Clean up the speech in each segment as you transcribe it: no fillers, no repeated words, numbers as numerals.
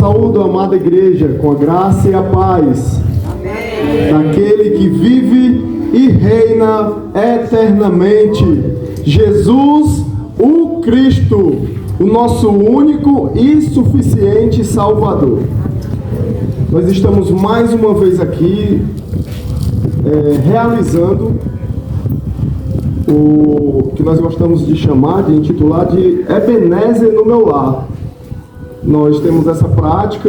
saúdo, amada igreja, com a graça e a paz. Amém. Daquele que vive e reina eternamente, Jesus, o Cristo, o nosso único e suficiente Salvador. Nós estamos mais uma vez aqui realizando o que nós gostamos de chamar, de intitular de Ebenezer no meu lar. Nós temos essa prática,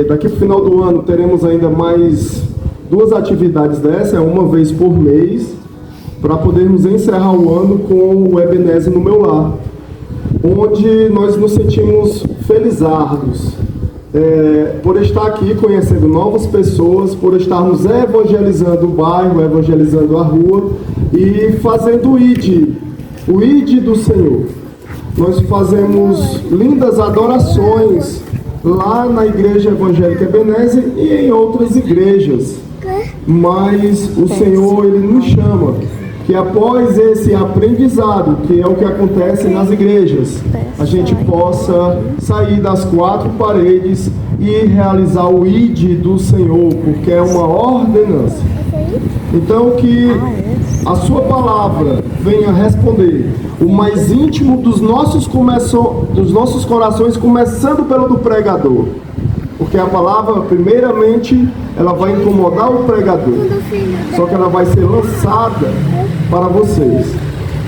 daqui para o final do ano teremos ainda mais 2 atividades dessa, uma vez por mês, para podermos encerrar o ano com o Ebenezer no meu lar, onde nós nos sentimos felizardos por estar aqui conhecendo novas pessoas, por estarmos evangelizando o bairro, evangelizando a rua e fazendo o ID do Senhor. Nós fazemos lindas adorações lá na Igreja Evangélica Ebenezer e em outras igrejas. Mas o Senhor, Ele nos chama que após esse aprendizado, que é o que acontece nas igrejas, a gente possa sair das 4 paredes e realizar o ID do Senhor, porque é uma ordenança. Então que a sua palavra venha responder o mais íntimo dos nossos corações, começando pelo do pregador. Porque a palavra, primeiramente, ela vai incomodar o pregador. Só que ela vai ser lançada para vocês.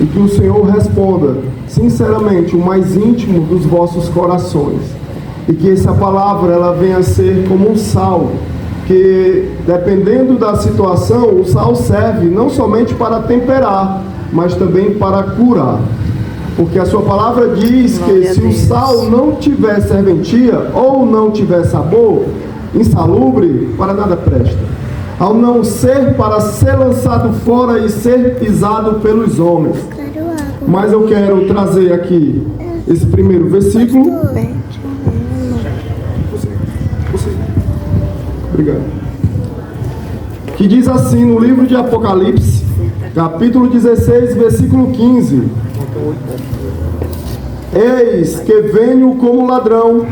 E que o Senhor responda, sinceramente, o mais íntimo dos vossos corações. E que essa palavra, ela venha a ser como um sal. Que, dependendo da situação, o sal serve não somente para temperar, mas também para curar. Porque a sua palavra diz que se o sal não tiver serventia ou não tiver sabor, insalubre, para nada presta. Ao não ser para ser lançado fora e ser pisado pelos homens. Mas eu quero trazer aqui esse primeiro versículo. Obrigado. Que diz assim no livro de Apocalipse, capítulo 16, versículo 15. Eis que venho como ladrão,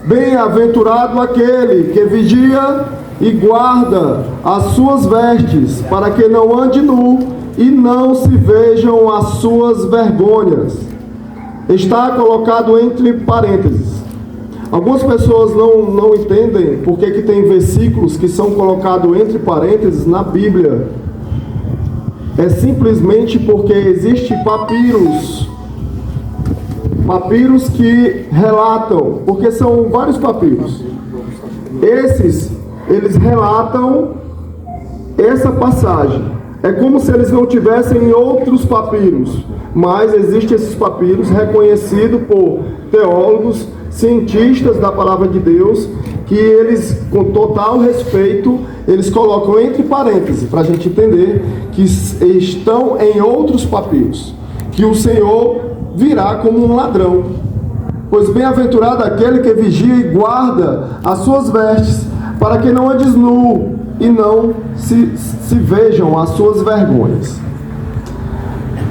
bem-aventurado aquele que vigia e guarda as suas vestes, para que não ande nu e não se vejam as suas vergonhas. Está colocado entre parênteses. Algumas pessoas não entendem por que tem versículos que são colocados entre parênteses na Bíblia. É simplesmente porque existe papiros que relatam, porque são vários papiros. Eles relatam essa passagem. É como se eles não tivessem em outros papiros, mas existem esses papiros reconhecidos por teólogos, cientistas da palavra de Deus, que eles, com total respeito, eles colocam entre parênteses, para a gente entender que estão em outros papiros, que o Senhor virá como um ladrão. Pois bem-aventurado aquele que vigia e guarda as suas vestes, para que não andes nu e não se vejam as suas vergonhas.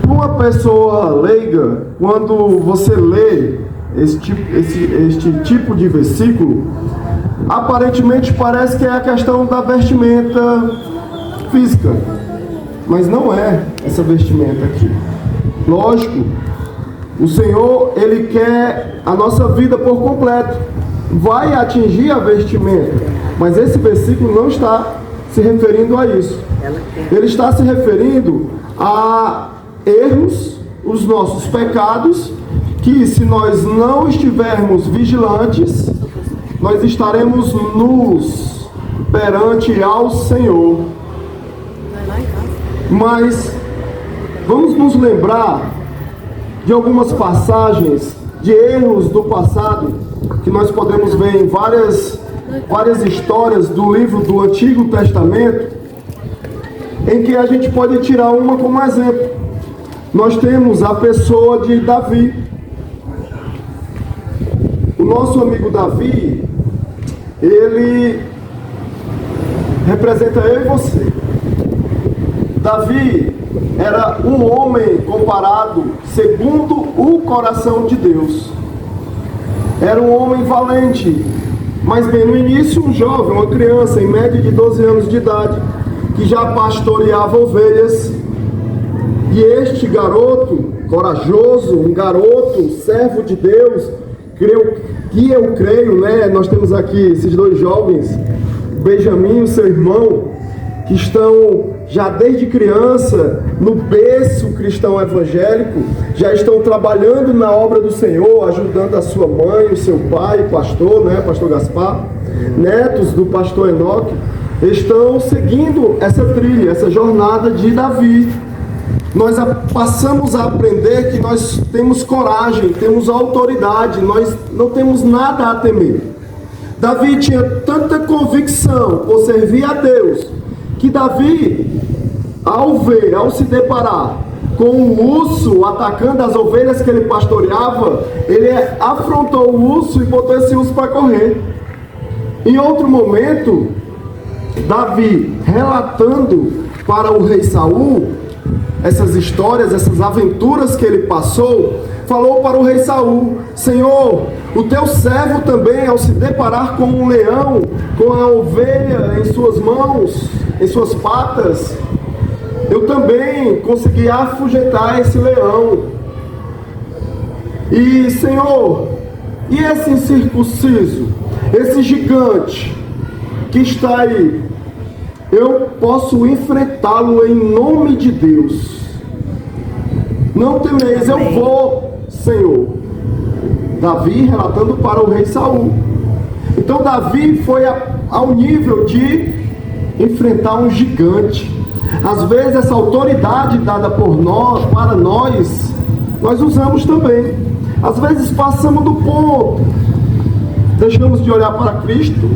Para uma pessoa leiga, quando você lê este tipo de versículo, aparentemente parece que é a questão da vestimenta física, mas não é essa vestimenta aqui. Lógico, o Senhor, Ele quer a nossa vida por completo, vai atingir a vestimenta, mas esse versículo não está se referindo a isso. Ele está se referindo a erros, os nossos pecados, que se nós não estivermos vigilantes, nós estaremos nus perante ao Senhor. Mas vamos nos lembrar de algumas passagens de erros do passado, que nós podemos ver em várias histórias do livro do Antigo Testamento, em que a gente pode tirar uma como exemplo. Nós temos a pessoa de Davi. O nosso amigo Davi, ele representa eu e você. Davi era um homem comparado segundo o coração de Deus. Era um homem valente, mas bem no início um jovem, uma criança em média de 12 anos de idade, que já pastoreava ovelhas. E este garoto corajoso, um garoto servo de Deus, eu creio, né? Nós temos aqui esses dois jovens, Benjamin e seu irmão, que estão já desde criança no berço cristão evangélico, já estão trabalhando na obra do Senhor, ajudando a sua mãe, o seu pai, pastor, né? Pastor Gaspar, netos do pastor Enoque, estão seguindo essa trilha, essa jornada de Davi. Nós passamos a aprender que nós temos coragem, temos autoridade, nós não temos nada a temer. Davi tinha tanta convicção por servir a Deus, que Davi, ao se deparar com um urso atacando as ovelhas que ele pastoreava, ele afrontou o urso e botou esse urso para correr. Em outro momento, Davi, relatando para o rei Saul essas histórias, essas aventuras que ele passou, falou para o rei Saul: Senhor, o teu servo também, ao se deparar com um leão, com a ovelha em suas mãos, em suas patas, eu também consegui afugentar esse leão. E Senhor, e esse incircunciso, esse gigante que está aí, eu posso enfrentá-lo em nome de Deus. Não temeis, eu vou, Senhor. Davi relatando para o rei Saul. Então Davi foi ao nível de enfrentar um gigante. Às vezes essa autoridade dada por nós, para nós usamos também. Às vezes passamos do ponto, deixamos de olhar para Cristo,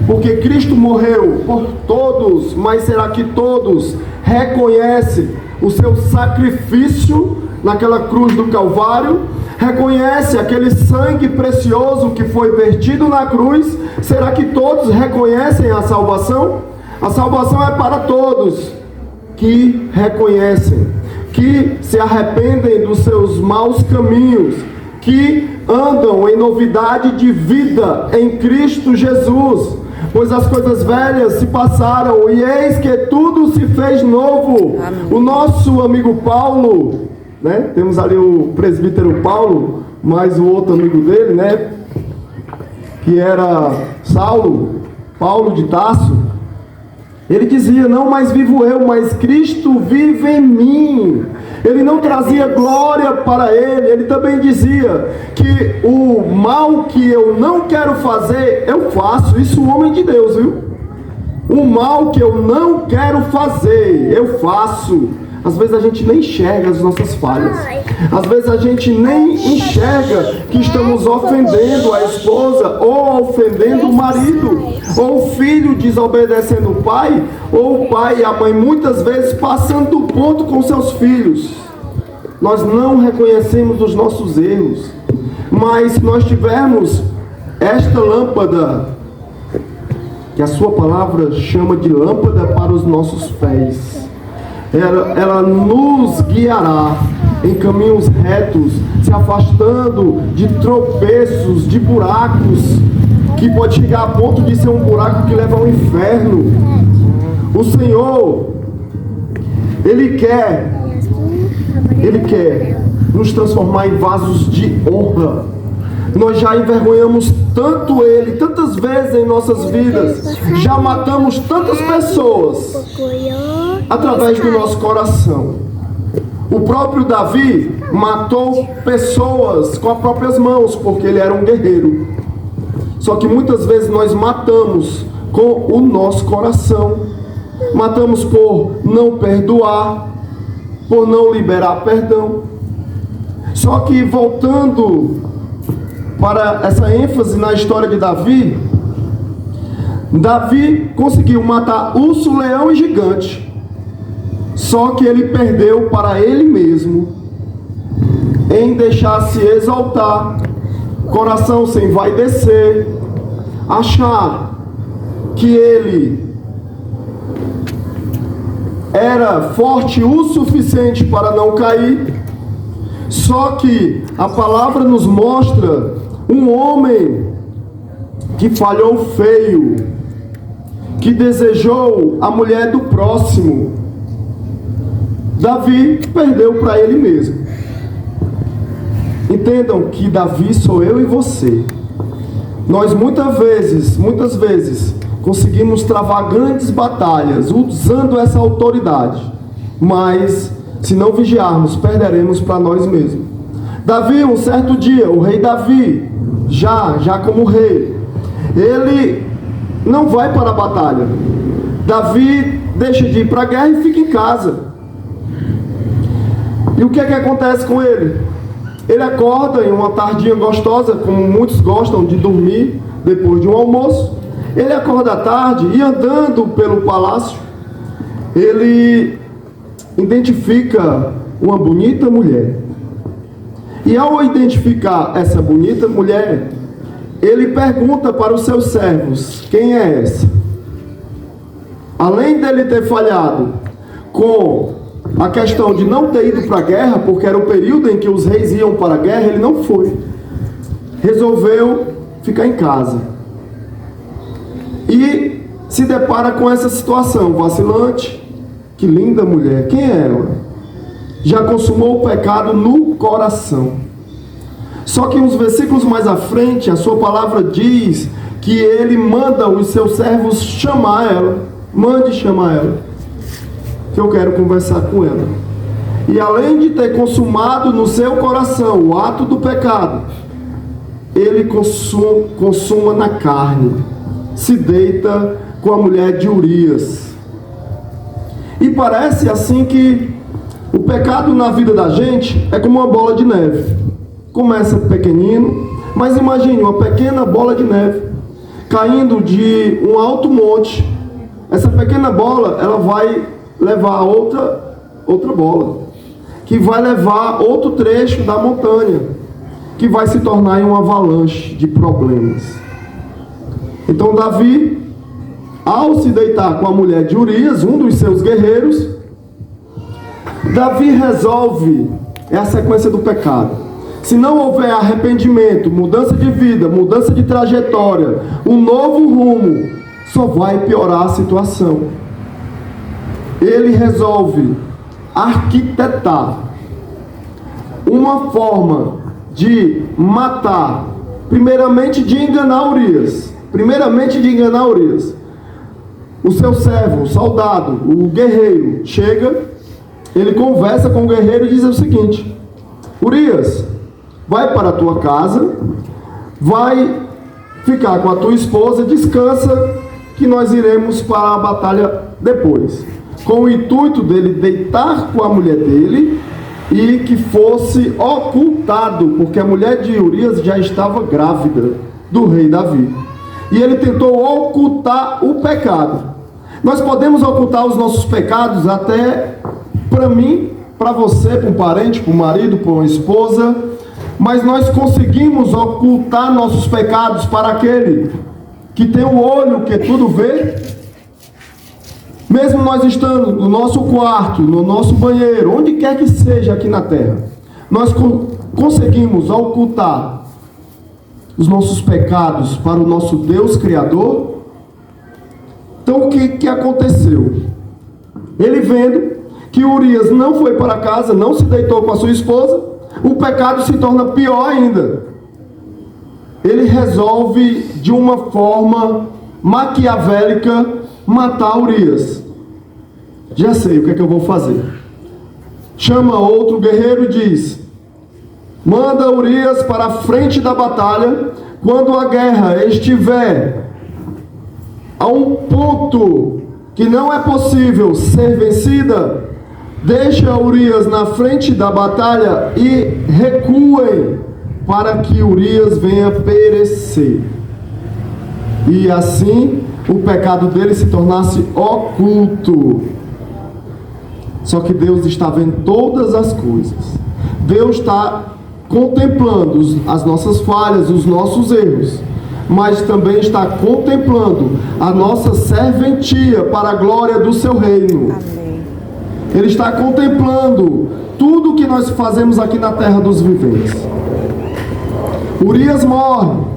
porque Cristo morreu por todos, mas será que todos reconhecem o seu sacrifício naquela cruz do Calvário? Reconhece aquele sangue precioso que foi vertido na cruz? Será que todos reconhecem a salvação? A salvação é para todos que reconhecem, que se arrependem dos seus maus caminhos, que andam em novidade de vida em Cristo Jesus. Pois as coisas velhas se passaram e eis que tudo se fez novo. Amém. O nosso amigo Paulo, né? Temos ali o presbítero Paulo, mais o outro amigo dele, né? Que era Paulo de Tarso. Ele dizia: não mais vivo eu, mas Cristo vive em mim. Ele não trazia glória para ele. Ele também dizia que o mal que eu não quero fazer, eu faço. Isso, homem de Deus, viu? O mal que eu não quero fazer, eu faço. Às vezes a gente nem enxerga as nossas falhas. Às vezes a gente nem enxerga que estamos ofendendo a esposa, ou ofendendo o marido, ou o filho desobedecendo o pai, ou o pai e a mãe muitas vezes passando do ponto com seus filhos. Nós não reconhecemos os nossos erros, mas se nós tivermos esta lâmpada, que a sua palavra chama de lâmpada para os nossos pés, ela nos guiará em caminhos retos, se afastando de tropeços, de buracos, que pode chegar a ponto de ser um buraco que leva ao inferno. O Senhor, Ele quer nos transformar em vasos de honra. Nós já envergonhamos tanto Ele, tantas vezes em nossas vidas, já matamos tantas pessoas através do nosso coração. O próprio Davi matou pessoas com as próprias mãos, porque ele era um guerreiro. Só que muitas vezes nós matamos com o nosso coração. Matamos por não perdoar, por não liberar perdão. Só que voltando para essa ênfase na história de Davi, Davi conseguiu matar urso, leão e gigante. Só que ele perdeu para ele mesmo em deixar-se exaltar, coração sem envaidecer, achar que ele era forte o suficiente para não cair. Só que a palavra nos mostra Um homem que falhou feio, que desejou a mulher do próximo. Davi perdeu para ele mesmo. Entendam que Davi sou eu e você. Nós muitas vezes conseguimos travar grandes batalhas usando essa autoridade, mas se não vigiarmos, perderemos para nós mesmos. Davi, um certo dia, o rei Davi, já como rei, ele não vai para a batalha. Davi deixa de ir para a guerra e fica em casa. E o que é que acontece com ele? Ele acorda em uma tardinha gostosa, como muitos gostam de dormir depois de um almoço. Ele acorda à tarde e, andando pelo palácio, ele identifica uma bonita mulher. E ao identificar essa bonita mulher, ele pergunta para os seus servos: quem é essa? Além dele ter falhado com a questão de não ter ido para a guerra, porque era o período em que os reis iam para a guerra, ele não foi. Resolveu ficar em casa. E se depara com essa situação vacilante. Que linda mulher, quem é ela? Já consumou o pecado no coração. Só que uns versículos mais à frente, a sua palavra diz que ele manda os seus servos chamar ela. Mande chamar ela, que eu quero conversar com ela. E além de ter consumado no seu coração o ato do pecado, ele consuma na carne, se deita com a mulher de Urias. E parece assim que o pecado na vida da gente é como uma bola de neve. Começa pequenino, mas imagine uma pequena bola de neve caindo de um alto monte. Essa pequena bola, ela vai levar outra bola, que vai levar outro trecho da montanha, que vai se tornar em uma avalanche de problemas. Então Davi, ao se deitar com a mulher de Urias, um dos seus guerreiros, Davi resolve, é a sequência do pecado. Se não houver arrependimento, mudança de vida, mudança de trajetória, um novo rumo, só vai piorar a situação. Ele resolve arquitetar uma forma de matar, primeiramente de enganar Urias. O seu servo, o soldado, o guerreiro, chega, ele conversa com o guerreiro e diz o seguinte: Urias, vai para a tua casa, vai ficar com a tua esposa, descansa, que nós iremos para a batalha depois. Com o intuito dele deitar com a mulher dele e que fosse ocultado, porque a mulher de Urias já estava grávida do rei Davi. E ele tentou ocultar o pecado. Nós podemos ocultar os nossos pecados até para mim, para você, para um parente, para um marido, para uma esposa, mas nós conseguimos ocultar nossos pecados para aquele que tem o olho que tudo vê. Mesmo nós estando no nosso quarto, no nosso banheiro, onde quer que seja aqui na terra, nós conseguimos ocultar os nossos pecados para o nosso Deus Criador. Então o que aconteceu? Ele vendo que Urias não foi para casa, não se deitou com a sua esposa, o pecado se torna pior ainda. Ele resolve de uma forma maquiavélica matar Urias. Já sei o que é que eu vou fazer. Chama outro guerreiro e diz: manda Urias para a frente da batalha. Quando a guerra estiver a um ponto que não é possível ser vencida, deixa Urias na frente da batalha e recuem para que Urias venha perecer. E assim o pecado dele se tornasse oculto. Só que Deus está vendo todas as coisas. Deus está contemplando as nossas falhas, os nossos erros, mas também está contemplando a nossa serventia para a glória do seu reino. Amém. Ele está contemplando tudo o que nós fazemos aqui na terra dos viventes. Urias morre.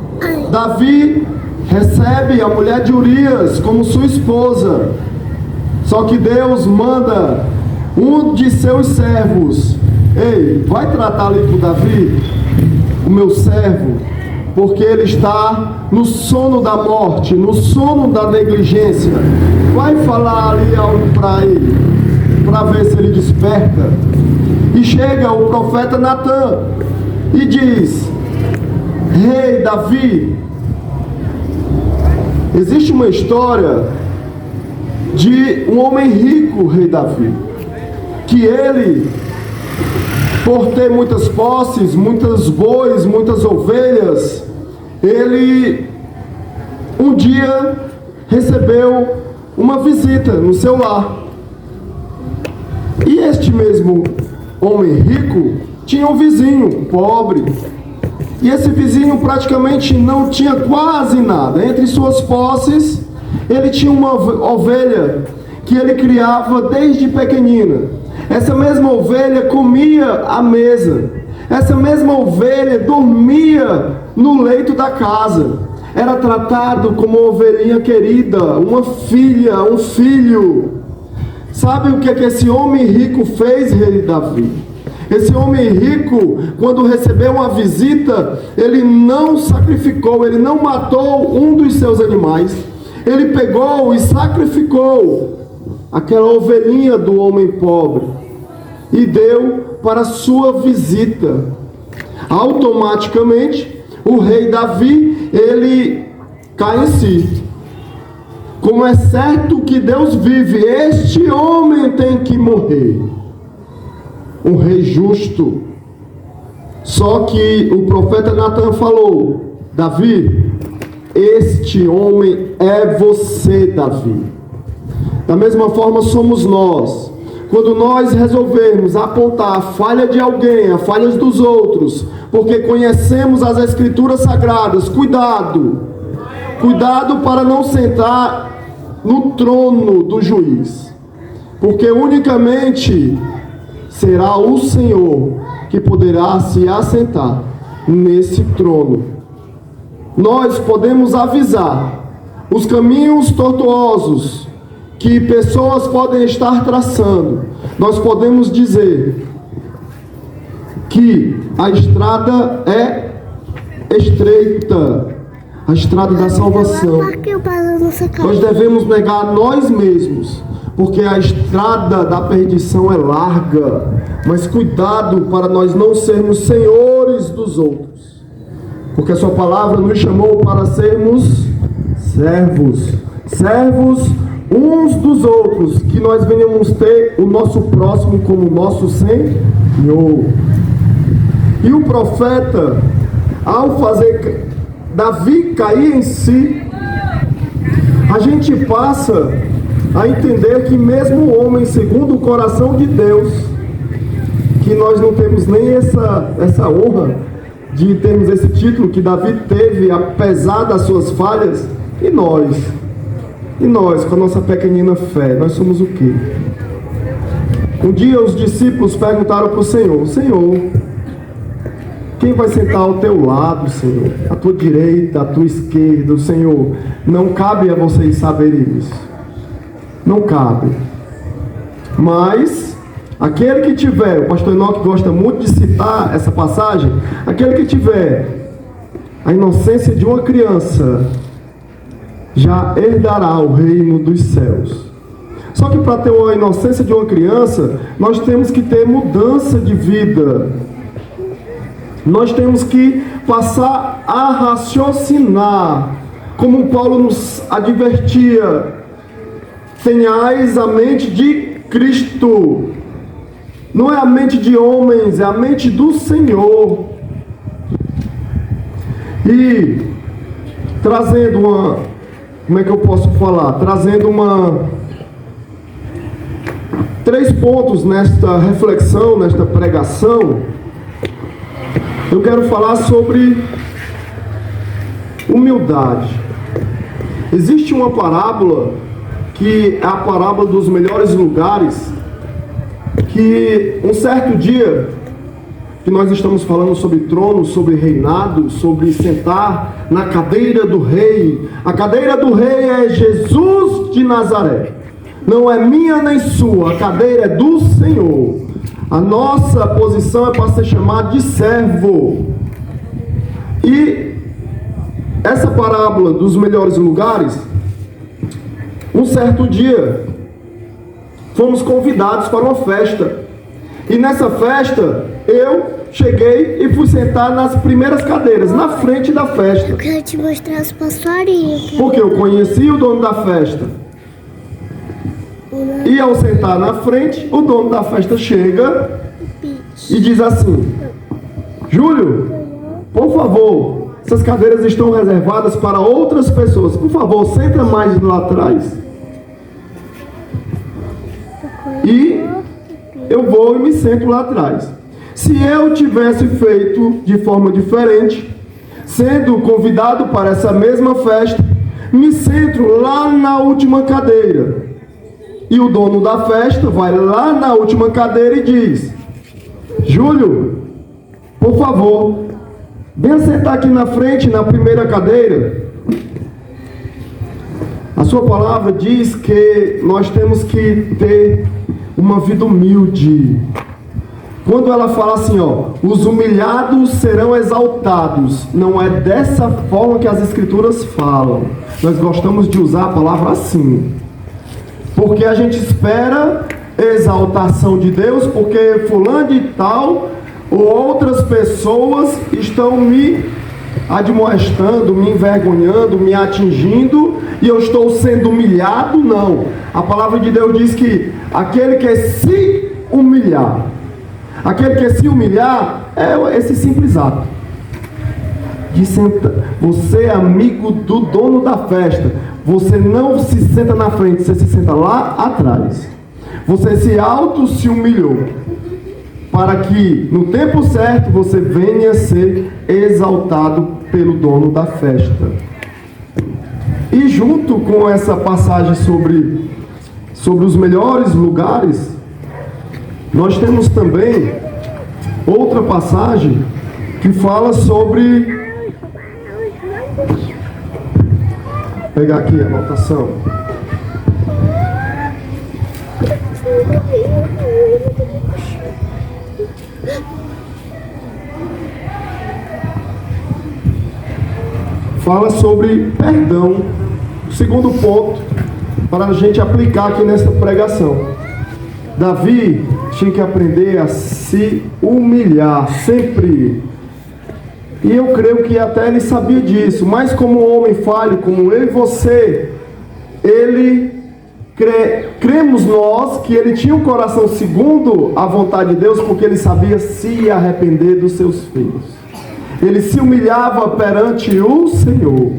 Davi recebe a mulher de Urias como sua esposa. Só que Deus manda um de seus servos: ei, vai tratar ali com Davi, o meu servo, porque ele está no sono da morte, no sono da negligência. Vai falar ali algo para ele, para ver se ele desperta. E chega o profeta Natan e diz: rei Davi, existe uma história de um homem rico, rei Davi, que ele, por ter muitas posses, muitos bois, muitas ovelhas, ele um dia recebeu uma visita no seu lar. E este mesmo homem rico tinha um vizinho pobre. E esse vizinho praticamente não tinha quase nada. Entre suas posses, ele tinha uma ovelha que ele criava desde pequenina. Essa mesma ovelha comia à mesa. Essa mesma ovelha dormia no leito da casa. Era tratado como uma ovelhinha querida, uma filha, um filho. Sabe o que esse homem rico fez, rei Davi? Esse homem rico, quando recebeu uma visita, ele não sacrificou, ele não matou um dos seus animais. Ele pegou e sacrificou aquela ovelhinha do homem pobre e deu para a sua visita. Automaticamente, o rei Davi, ele cai em si. Como é certo que Deus vive, este homem tem que morrer. Um rei justo. Só que o profeta Natan falou: Davi, este homem é você, Davi. Da mesma forma somos nós. Quando nós resolvermos apontar a falha de alguém, as falhas dos outros, porque conhecemos as Escrituras Sagradas, cuidado para não sentar no trono do juiz, porque unicamente será o Senhor que poderá se assentar nesse trono. Nós podemos avisar os caminhos tortuosos que pessoas podem estar traçando. Nós podemos dizer que a estrada é estreita, a estrada da salvação. Nós devemos negar nós mesmos, porque a estrada da perdição é larga. Mas cuidado para nós não sermos senhores dos outros, porque a sua palavra nos chamou para sermos servos uns dos outros, que nós venhamos ter o nosso próximo como nosso Senhor. E o profeta, ao fazer Davi cair em si, a gente passa a entender que mesmo o homem segundo o coração de Deus, que nós não temos nem essa honra de termos esse título que Davi teve, apesar das suas falhas, e nós, com a nossa pequenina fé, nós somos o quê? Um dia os discípulos perguntaram para o Senhor: Senhor, quem vai sentar ao teu lado, Senhor? À tua direita, à tua esquerda, Senhor? Não cabe a vocês saberem isso. Não cabe. Mas aquele que tiver, o pastor Enoque gosta muito de citar essa passagem, aquele que tiver a inocência de uma criança já herdará o reino dos céus. Só que para ter a inocência de uma criança, nós temos que ter mudança de vida. Nós temos que passar a raciocinar, como Paulo nos advertia: tenhais a mente de Cristo. Não é a mente de homens, é a mente do Senhor. E trazendo como é que eu posso falar? Trazendo três pontos nesta reflexão, nesta pregação. Eu quero falar sobre humildade. Existe uma parábola, que é a parábola dos melhores lugares, que um certo dia que nós estamos falando sobre trono, sobre reinado, sobre sentar na cadeira do rei. A cadeira do rei é Jesus de Nazaré. Não é minha nem sua, a cadeira é do Senhor. A nossa posição é para ser chamado de servo. E essa parábola dos melhores lugares, um certo dia, fomos convidados para uma festa. E nessa festa, eu cheguei e fui sentar nas primeiras cadeiras, na frente da festa. Eu quero te mostrar as passarinhos. Porque eu conheci o dono da festa. E ao sentar na frente, o dono da festa chega e diz assim: Júlio, por favor, essas cadeiras estão reservadas para outras pessoas. Por favor, senta mais lá atrás. E eu vou e me sento lá atrás. Se eu tivesse feito de forma diferente, sendo convidado para essa mesma festa, me sento lá na última cadeira. E o dono da festa vai lá na última cadeira e diz: Júlio, por favor, venha sentar aqui na frente, na primeira cadeira. A sua palavra diz que nós temos que ter uma vida humilde. Quando ela fala assim, os humilhados serão exaltados, não é dessa forma que as escrituras falam. Nós gostamos de usar a palavra assim, porque a gente espera exaltação de Deus, porque fulano de tal ou outras pessoas estão me admoestando, me envergonhando, me atingindo, e eu estou sendo humilhado. Não, a palavra de Deus diz que aquele que se humilhar, é esse simples ato de sentar. Você é amigo do dono da festa, você não se senta na frente, você se senta lá atrás. Você se humilhou, para que no tempo certo você venha a ser exaltado pelo dono da festa. E junto com essa passagem sobre os melhores lugares, nós temos também outra passagem que fala sobre... Vou pegar aqui a anotação. Fala sobre perdão. O segundo ponto para a gente aplicar aqui nessa pregação. Davi tinha que aprender a se humilhar sempre. E eu creio que até ele sabia disso. Mas como um homem falho, como eu e você, cremos nós que ele tinha um coração segundo a vontade de Deus, porque ele sabia se arrepender dos seus filhos. Ele se humilhava perante o Senhor.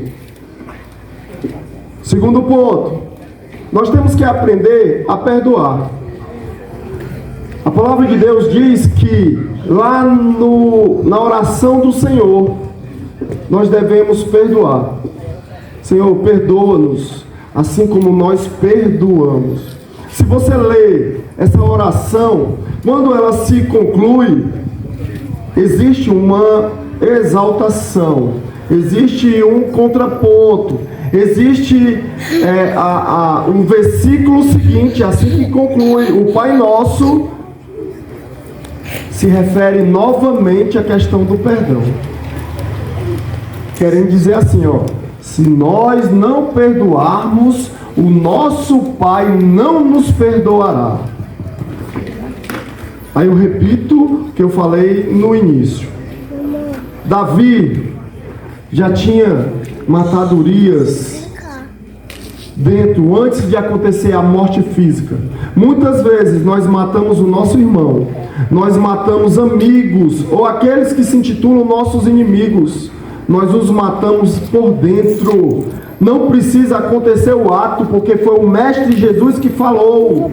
Segundo ponto, nós temos que aprender a perdoar. A palavra de Deus diz que lá na oração do Senhor, nós devemos perdoar. Senhor, perdoa-nos, assim como nós perdoamos. Se você ler essa oração, quando ela se conclui, existe uma exaltação, existe um contraponto, existe um versículo seguinte, assim que conclui, o Pai Nosso se refere novamente à questão do perdão, querendo dizer assim, se nós não perdoarmos, o nosso Pai não nos perdoará. Aí eu repito o que eu falei no início. Davi já tinha matado Urias dentro, antes de acontecer a morte física. Muitas vezes nós matamos o nosso irmão, nós matamos amigos, ou aqueles que se intitulam nossos inimigos, nós os matamos por dentro. Não precisa acontecer o ato, porque foi o Mestre Jesus que falou.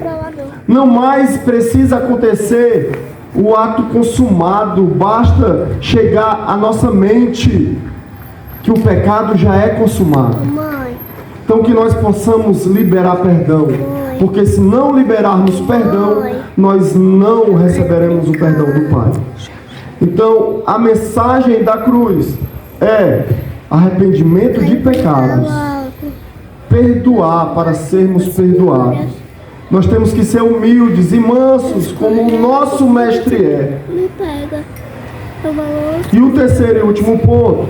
Não mais precisa acontecer o ato consumado, basta chegar à nossa mente que o pecado já é consumado. Então que nós possamos liberar perdão, porque se não liberarmos perdão, nós não receberemos o perdão do Pai. Então, a mensagem da cruz é arrependimento de pecados, perdoar para sermos perdoados. Nós temos que ser humildes e mansos, como o nosso mestre é. Me pega. E o terceiro e último ponto,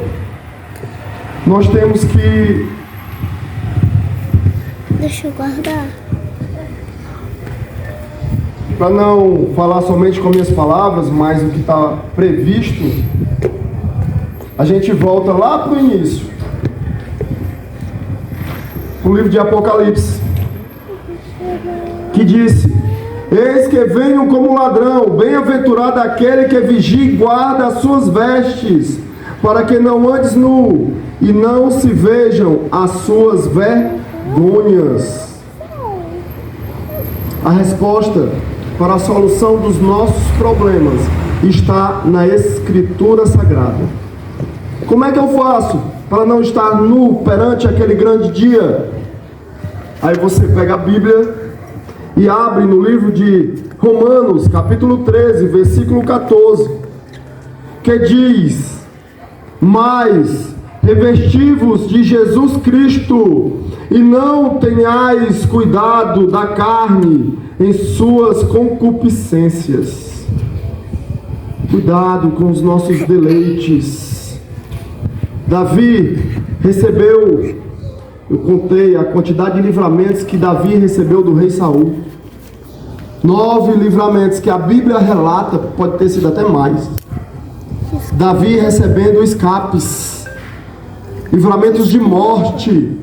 nós temos que... Deixa eu guardar. Para não falar somente com minhas palavras, mas o que está previsto, a gente volta lá para o início, o livro de Apocalipse, que disse: eis que venho como ladrão, bem-aventurado aquele que vigia e guarda as suas vestes, para que não andes nu e não se vejam as suas vergonhas. A resposta para a solução dos nossos problemas está na Escritura Sagrada. Como é que eu faço para não estar nu perante aquele grande dia? Aí você pega a Bíblia e abre no livro de Romanos, capítulo 13, versículo 14, que diz: mas revesti-vos de Jesus Cristo, e não tenhais cuidado da carne em suas concupiscências. Cuidado com os nossos deleites. Davi recebeu, eu contei a quantidade de livramentos que Davi recebeu do rei Saul. 9 livramentos que a Bíblia relata, pode ter sido até mais. Davi recebendo escapes, livramentos de morte.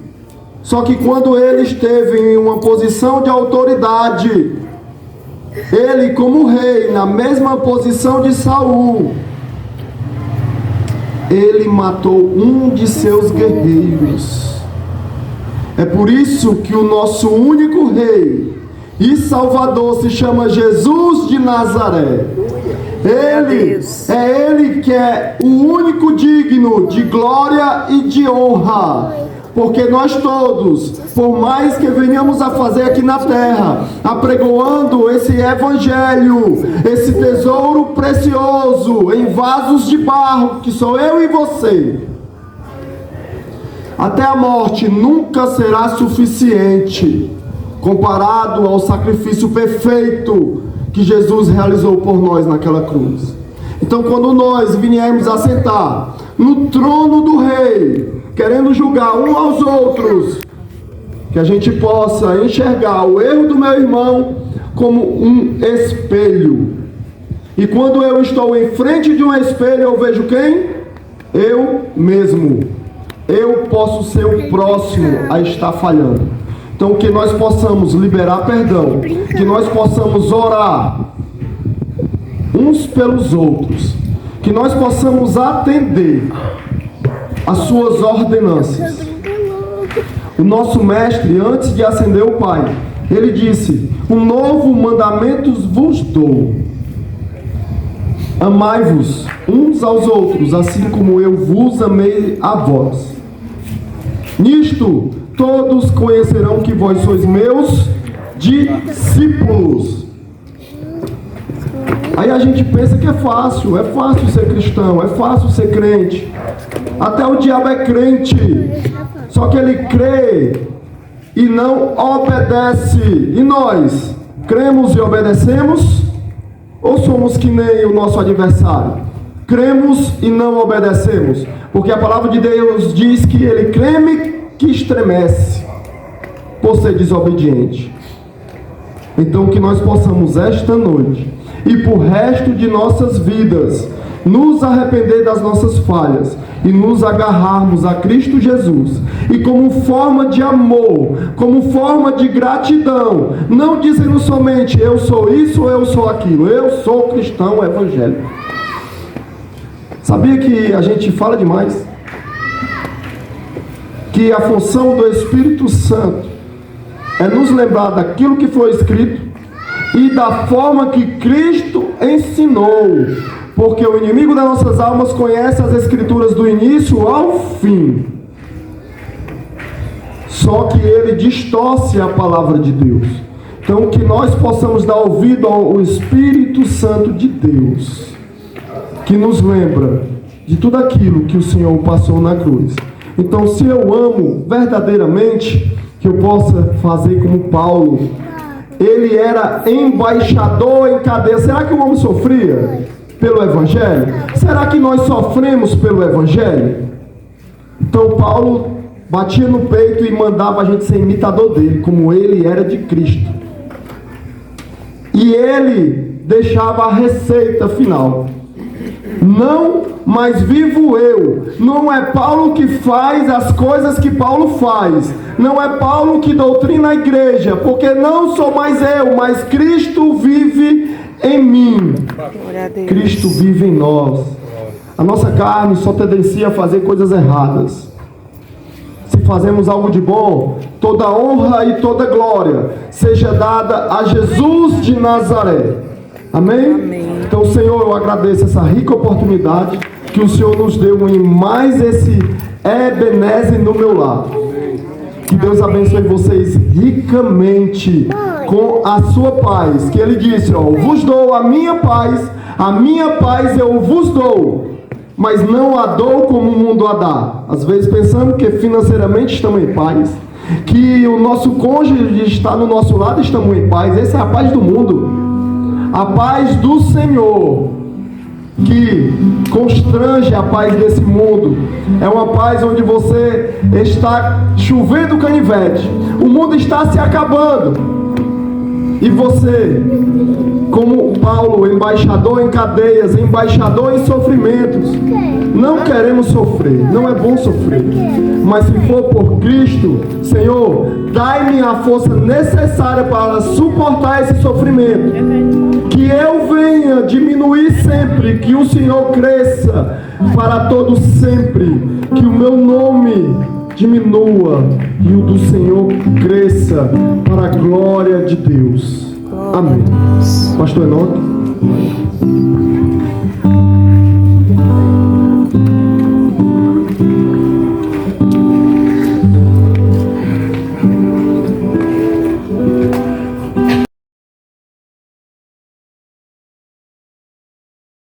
Só que quando ele esteve em uma posição de autoridade, ele como rei, na mesma posição de Saul, ele matou um de seus guerreiros. É por isso que o nosso único rei e salvador se chama Jesus de Nazaré. Ele que é o único digno de glória e de honra. Porque nós todos, por mais que venhamos a fazer aqui na terra, apregoando esse evangelho, esse tesouro precioso em vasos de barro, que sou eu e você, até a morte nunca será suficiente comparado ao sacrifício perfeito que Jesus realizou por nós naquela cruz. Então, quando nós viemos a sentar no trono do rei, querendo julgar uns aos outros, que a gente possa enxergar o erro do meu irmão como um espelho. E quando eu estou em frente de um espelho, eu vejo quem? Eu mesmo. Eu posso ser o próximo a estar falhando. Então, que nós possamos liberar perdão, que nós possamos orar uns pelos outros, que nós possamos atender as suas ordenanças. O nosso mestre, antes de ascender o Pai, ele disse: um novo mandamento vos dou: amai-vos uns aos outros, assim como eu vos amei a vós. Nisto todos conhecerão que vós sois meus discípulos. Aí a gente pensa que é fácil ser cristão, é fácil ser crente. Até o diabo é crente, só que ele crê e não obedece. E nós, cremos e obedecemos? Ou somos que nem o nosso adversário? Cremos e não obedecemos? Porque a palavra de Deus diz que ele creme que estremece por ser desobediente. Então que nós possamos esta noite e por resto de nossas vidas nos arrepender das nossas falhas e nos agarrarmos a Cristo Jesus, e como forma de amor, como forma de gratidão, não dizendo somente eu sou isso ou eu sou aquilo, eu sou cristão evangélico. Sabia que a gente fala demais? Que a função do Espírito Santo é nos lembrar daquilo que foi escrito e da forma que Cristo ensinou, porque o inimigo das nossas almas conhece as Escrituras do início ao fim, só que ele distorce a palavra de Deus. Então que nós possamos dar ouvido ao Espírito Santo de Deus, que nos lembra de tudo aquilo que o Senhor passou na cruz. Então, se eu amo verdadeiramente, que eu possa fazer como Paulo. Ele era embaixador em cadeia. Será que o homem sofria pelo Evangelho? Será que nós sofremos pelo Evangelho? Então Paulo batia no peito e mandava a gente ser imitador dele, como ele era de Cristo. E ele deixava a receita final. Não mais vivo eu. Não é Paulo que faz as coisas que Paulo faz. Não é Paulo que doutrina a igreja. Porque não sou mais eu, mas Cristo vive em mim. Cristo vive em nós. A nossa carne só tendencia a fazer coisas erradas. Se fazemos algo de bom, toda honra e toda glória seja dada a Jesus de Nazaré. Amém? Amém. Então, Senhor, eu agradeço essa rica oportunidade que o Senhor nos deu em mais esse Ebenezer no meu lar. Que Deus abençoe vocês ricamente com a sua paz. Que Ele disse, ó, vos dou a minha paz eu vos dou, mas não a dou como o mundo a dá. Às vezes pensamos que financeiramente estamos em paz, que o nosso cônjuge está no nosso lado, estamos em paz. Essa é a paz do mundo. A paz do Senhor, que constrange a paz desse mundo, é uma paz onde você está chovendo canivete, o mundo está se acabando, e você, como Paulo, embaixador em cadeias, embaixador em sofrimentos, não queremos sofrer, não é bom sofrer, mas se for por Cristo, Senhor, dai-me a força necessária para suportar esse sofrimento, que eu venha diminuir sempre, que o Senhor cresça para todo sempre, que o meu nome diminua e o do Senhor cresça para a glória de Deus. Amém. Pastor Enoque.